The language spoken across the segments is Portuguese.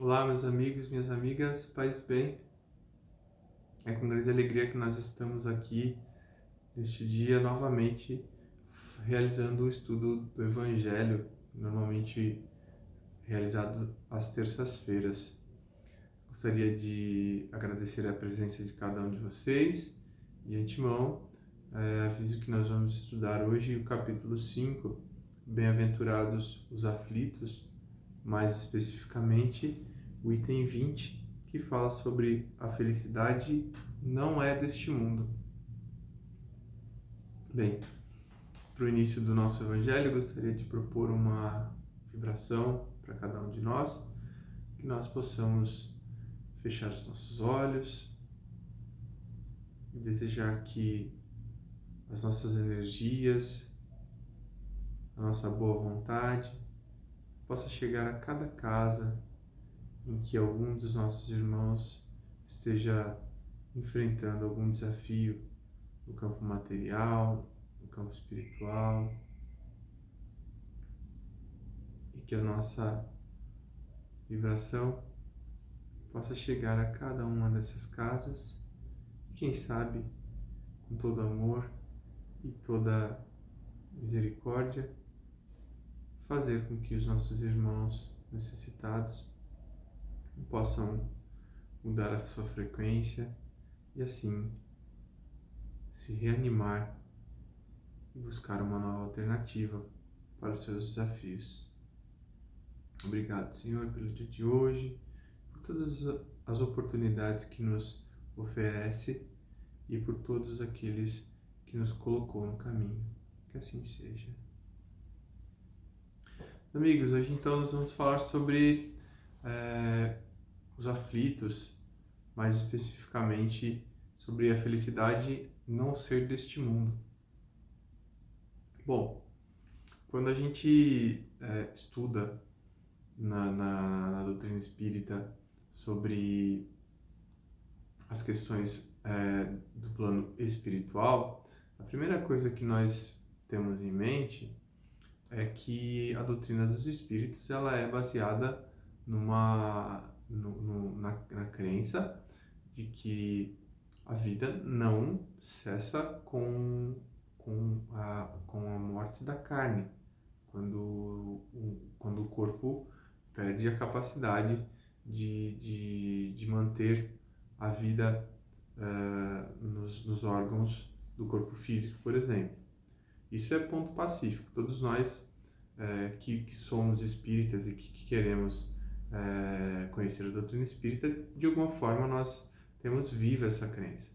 Olá, meus amigos, minhas amigas, paz e bem. É com grande alegria que nós estamos aqui neste dia novamente realizando o estudo do Evangelho, normalmente realizado às terças-feiras. Gostaria de agradecer a presença de cada um de vocês. De antemão, aviso que nós vamos estudar hoje o capítulo 5, Bem-aventurados os aflitos, mais especificamente o item 20, que fala sobre a felicidade não é deste mundo. Bem, para o início do nosso evangelho, eu gostaria de propor uma vibração para cada um de nós, que nós possamos fechar os nossos olhos e desejar que as nossas energias, a nossa boa vontade possa chegar a cada casa em que algum dos nossos irmãos esteja enfrentando algum desafio no campo material, no campo espiritual, e que a nossa vibração possa chegar a cada uma dessas casas, e quem sabe, com todo amor e toda misericórdia, fazer com que os nossos irmãos necessitados possam mudar a sua frequência e assim se reanimar e buscar uma nova alternativa para os seus desafios. Obrigado, Senhor, pelo dia de hoje, por todas as oportunidades que nos oferece e por todos aqueles que nos colocou no caminho. Que assim seja. Amigos, hoje então nós vamos falar sobre os aflitos, mais especificamente sobre a felicidade não ser deste mundo. Bom, quando a gente estuda na doutrina espírita sobre as questões do plano espiritual, a primeira coisa que nós temos em mente é que a doutrina dos espíritos ela é baseada na crença de que a vida não cessa com a morte da carne, quando o corpo perde a capacidade de manter a vida nos órgãos do corpo físico, por exemplo. Isso é ponto pacífico. Todos nós que somos espíritas e que queremos conhecer a doutrina espírita, de alguma forma nós temos viva essa crença.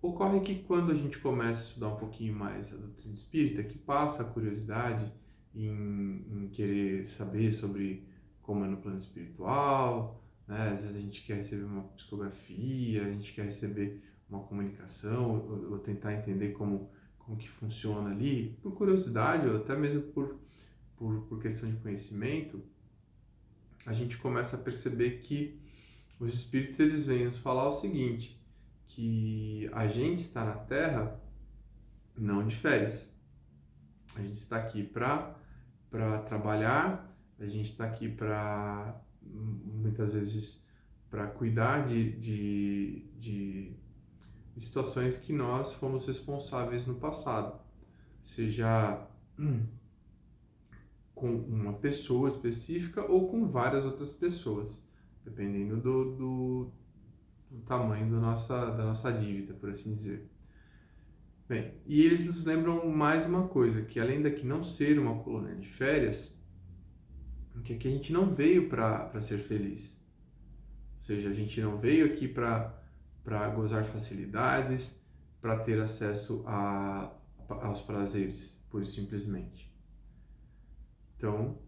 Ocorre que quando a gente começa a estudar um pouquinho mais a doutrina espírita, que passa a curiosidade em querer saber sobre como é no plano espiritual, né? Às vezes a gente quer receber uma psicografia, a gente quer receber uma comunicação, ou tentar entender como que funciona ali, por curiosidade ou até mesmo por questão de conhecimento, a gente começa a perceber que os espíritos eles vêm nos falar o seguinte, que a gente está na Terra não de férias. A gente está aqui para trabalhar, a gente está aqui para, muitas vezes, para cuidar de situações que nós fomos responsáveis no passado. Seja com uma pessoa específica ou com várias outras pessoas, dependendo do tamanho da nossa dívida, por assim dizer. Bem, e eles nos lembram mais uma coisa, que além daqui não ser uma colônia de férias, que aqui a gente não veio para ser feliz. Ou seja, a gente não veio aqui para gozar facilidades, para ter acesso aos prazeres, pura e simplesmente. Então,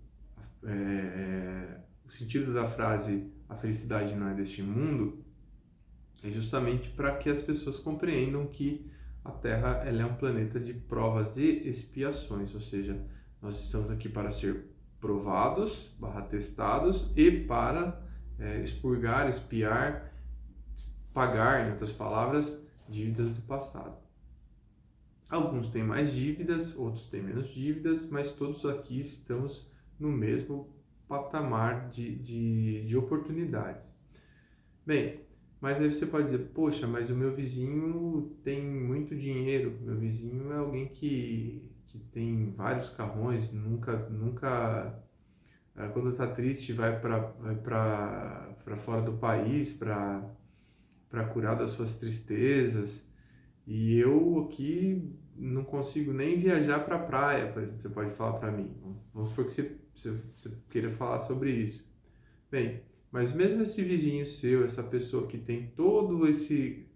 o sentido da frase "a felicidade não é deste mundo" é justamente para que as pessoas compreendam que a Terra ela é um planeta de provas e expiações, ou seja, nós estamos aqui para ser provados, testados e para expurgar, expiar, pagar, em outras palavras, dívidas do passado. Alguns têm mais dívidas, outros têm menos dívidas, mas todos aqui estamos no mesmo patamar de oportunidades. Bem, mas aí você pode dizer, poxa, mas o meu vizinho tem muito dinheiro, meu vizinho é alguém que tem vários carrões, nunca quando está triste vai para fora do país para curar das suas tristezas, e eu aqui não consigo nem viajar para a praia, por exemplo, você pode falar para mim. Vamos supor que você queira falar sobre isso. Bem, mas mesmo esse vizinho seu, essa pessoa que tem todo esse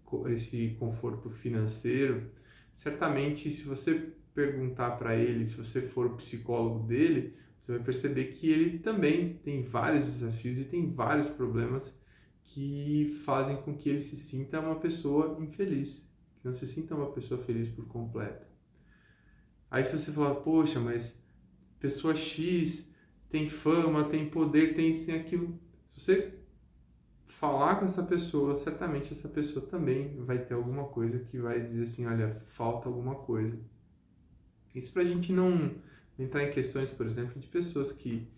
conforto financeiro, certamente se você perguntar para ele, se você for o psicólogo dele, você vai perceber que ele também tem vários desafios e tem vários problemas que fazem com que ele se sinta uma pessoa infeliz, que não se sinta uma pessoa feliz por completo. Aí se você falar, poxa, mas pessoa X tem fama, tem poder, tem isso, tem aquilo. Se você falar com essa pessoa, certamente essa pessoa também vai ter alguma coisa que vai dizer assim, olha, falta alguma coisa. Isso para a gente não entrar em questões, por exemplo, de pessoas que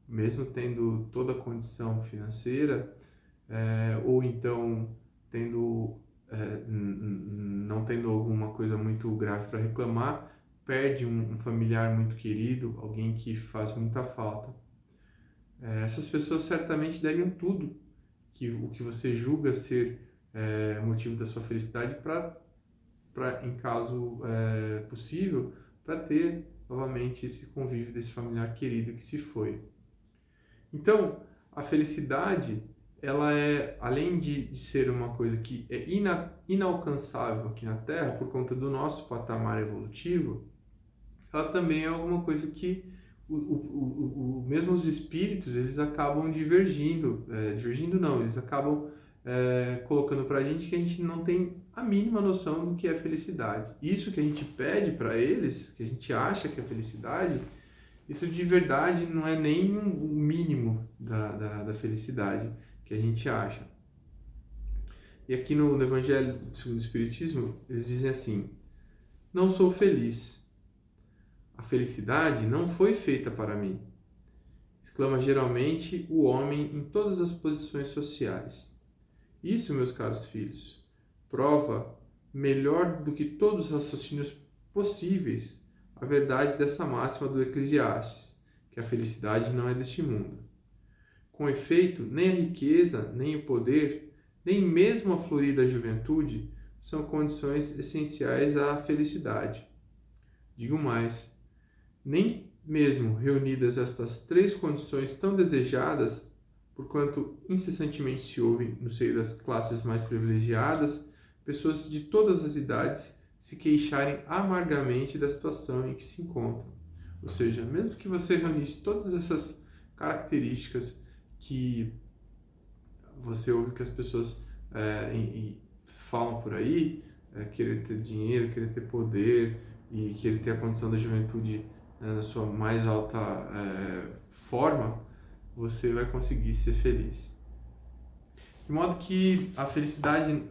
mesmo tendo toda a condição financeira, ou então tendo, não tendo alguma coisa muito grave para reclamar, perde um familiar muito querido, alguém que faz muita falta. Essas pessoas certamente dariam tudo o que você julga ser motivo da sua felicidade em caso possível, para ter novamente esse convívio desse familiar querido que se foi. Então, a felicidade, ela é, além de ser uma coisa que é inalcançável aqui na Terra, por conta do nosso patamar evolutivo, ela também é alguma coisa que mesmo os espíritos, eles acabam divergindo não, eles acabam colocando pra gente que a gente não tem a mínima noção do que é felicidade. Isso que a gente pede para eles, que a gente acha que é felicidade, isso de verdade não é nem o mínimo da felicidade que a gente acha. E aqui no Evangelho segundo o Espiritismo, eles dizem assim: não sou feliz. A felicidade não foi feita para mim. Exclama geralmente o homem em todas as posições sociais. Isso, meus caros filhos, prova melhor do que todos os raciocínios possíveis a verdade dessa máxima do Eclesiastes, que a felicidade não é deste mundo. Com efeito, nem a riqueza, nem o poder, nem mesmo a florida juventude são condições essenciais à felicidade. Digo mais, nem mesmo reunidas estas três condições tão desejadas, porquanto incessantemente se ouve no seio das classes mais privilegiadas, pessoas de todas as idades se queixarem amargamente da situação em que se encontram. Ou seja, mesmo que você reunisse todas essas características que você ouve que as pessoas falam por aí, querer ter dinheiro, querer ter poder e querer ter a condição da juventude na sua mais alta forma, você vai conseguir ser feliz. De modo que a felicidade,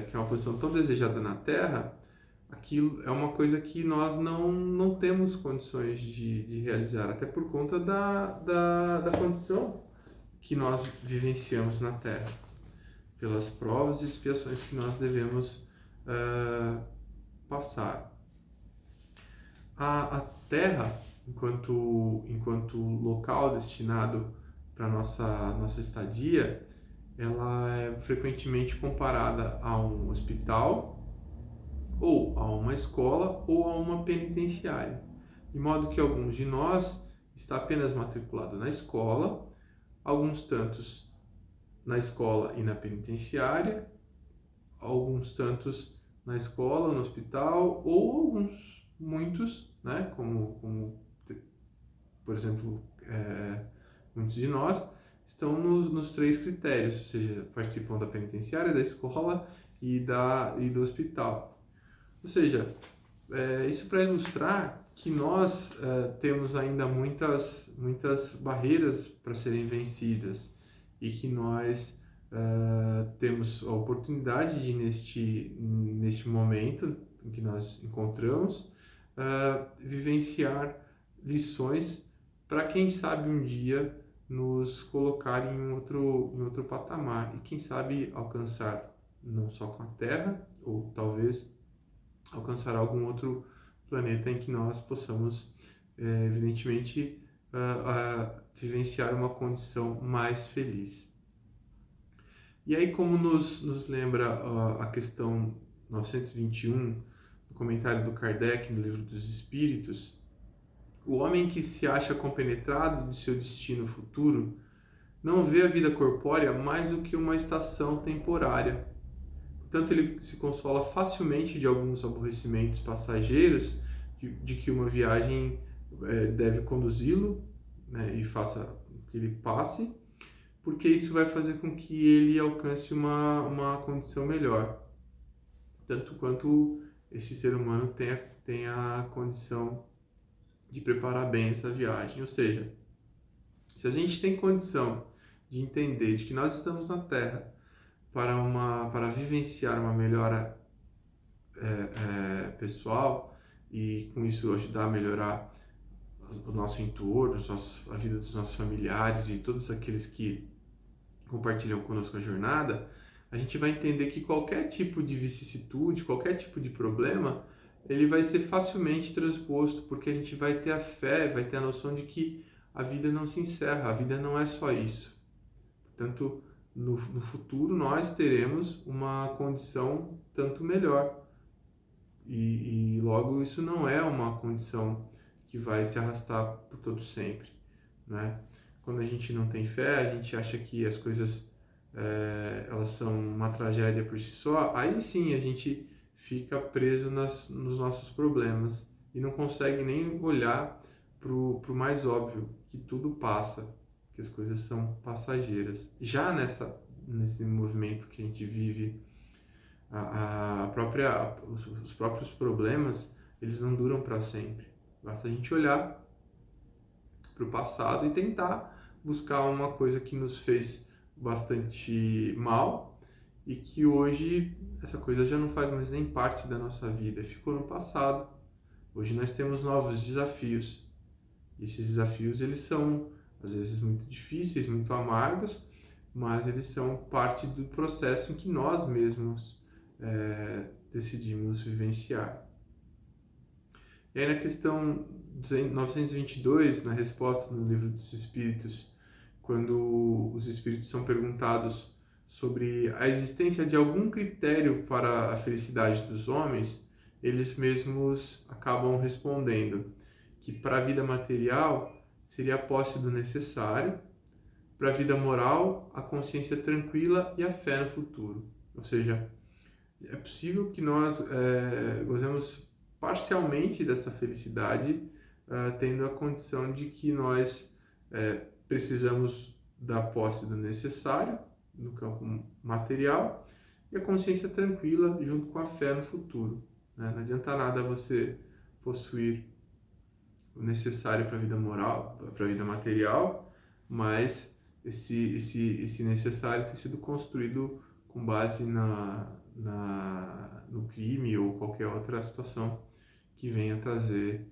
que é uma posição tão desejada na Terra, aquilo é uma coisa que nós não temos condições de realizar, até por conta da condição que nós vivenciamos na Terra, pelas provas e expiações que nós devemos passar. A Terra, enquanto local destinado para nossa estadia, ela é frequentemente comparada a um hospital, ou a uma escola, ou a uma penitenciária, de modo que alguns de nós está apenas matriculado na escola, alguns tantos na escola e na penitenciária, alguns tantos na escola, no hospital, ou muitos, né, como por exemplo, muitos de nós, estão nos três critérios, ou seja, participam da penitenciária, da escola e do hospital. Ou seja, isso para ilustrar que nós temos ainda muitas barreiras para serem vencidas e que nós temos a oportunidade de, neste momento em que nós encontramos, vivenciar lições para quem sabe um dia nos colocar em outro patamar e quem sabe alcançar não só com a Terra, ou talvez alcançar algum outro planeta em que nós possamos, evidentemente, vivenciar uma condição mais feliz. E aí, como nos lembra a questão 921, no comentário do Kardec no Livro dos Espíritos, o homem que se acha compenetrado de seu destino futuro não vê a vida corpórea mais do que uma estação temporária. Portanto, ele se consola facilmente de alguns aborrecimentos passageiros, de que uma viagem deve conduzi-lo, né, e faça que ele passe, porque isso vai fazer com que ele alcance uma condição melhor, tanto quanto esse ser humano tenha a condição de preparar bem essa viagem. Ou seja, se a gente tem condição de entender de que nós estamos na Terra para vivenciar uma melhora pessoal e com isso ajudar a melhorar o nosso entorno, a vida dos nossos familiares e todos aqueles que compartilham conosco a jornada, a gente vai entender que qualquer tipo de vicissitude, qualquer tipo de problema, ele vai ser facilmente transposto, porque a gente vai ter a fé, vai ter a noção de que a vida não se encerra, a vida não é só isso. Portanto, no futuro nós teremos uma condição tanto melhor. E logo isso não é uma condição que vai se arrastar por todo sempre, né? Quando a gente não tem fé, a gente acha que as coisas elas são uma tragédia por si só, aí sim a gente fica preso nos nossos problemas e não consegue nem olhar pro mais óbvio, que tudo passa, que as coisas são passageiras. Já nesse movimento que a gente vive, os próprios problemas, eles não duram para sempre. Basta a gente olhar para o passado e tentar buscar uma coisa que nos fez bastante mal e que hoje essa coisa já não faz mais nem parte da nossa vida, ficou no passado. Hoje nós temos novos desafios. E esses desafios, eles são às vezes muito difíceis, muito amargos, mas eles são parte do processo em que nós mesmos decidimos vivenciar. E aí na questão 922, na resposta no Livro dos Espíritos, quando os espíritos são perguntados sobre a existência de algum critério para a felicidade dos homens, eles mesmos acabam respondendo que para a vida material seria a posse do necessário, para a vida moral, a consciência tranquila e a fé no futuro. Ou seja, é possível que nós gozemos parcialmente dessa felicidade, tendo a condição de que nós precisamos da posse do necessário no campo material e a consciência tranquila junto com a fé no futuro, né? Não adianta nada você possuir o necessário para a vida moral, para a vida material, mas esse necessário ter sido construído com base no crime ou qualquer outra situação que venha trazer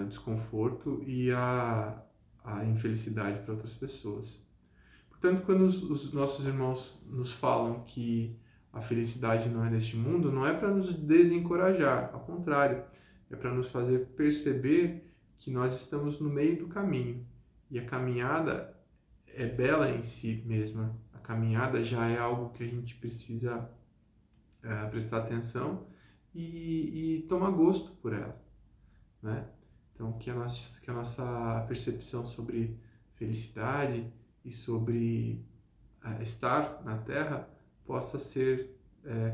o desconforto e a infelicidade para outras pessoas. Portanto, quando os nossos irmãos nos falam que a felicidade não é neste mundo, não é para nos desencorajar, ao contrário, é para nos fazer perceber que nós estamos no meio do caminho. E a caminhada é bela em si mesma. A caminhada já é algo que a gente precisa prestar atenção e tomar gosto por ela, né? Então, que a nossa percepção sobre felicidade e sobre estar na Terra possa ser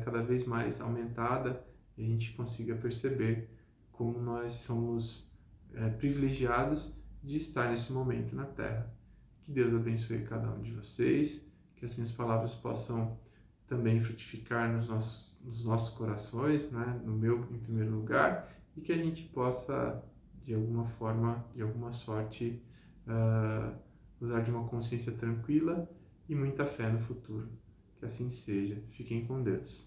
cada vez mais aumentada e a gente consiga perceber como nós somos privilegiados de estar nesse momento na Terra. Que Deus abençoe cada um de vocês, que as minhas palavras possam também frutificar nos nossos corações, né? No meu em primeiro lugar, e que a gente possa, de alguma forma, de alguma sorte, usar de uma consciência tranquila e muita fé no futuro. Que assim seja. Fiquem com Deus.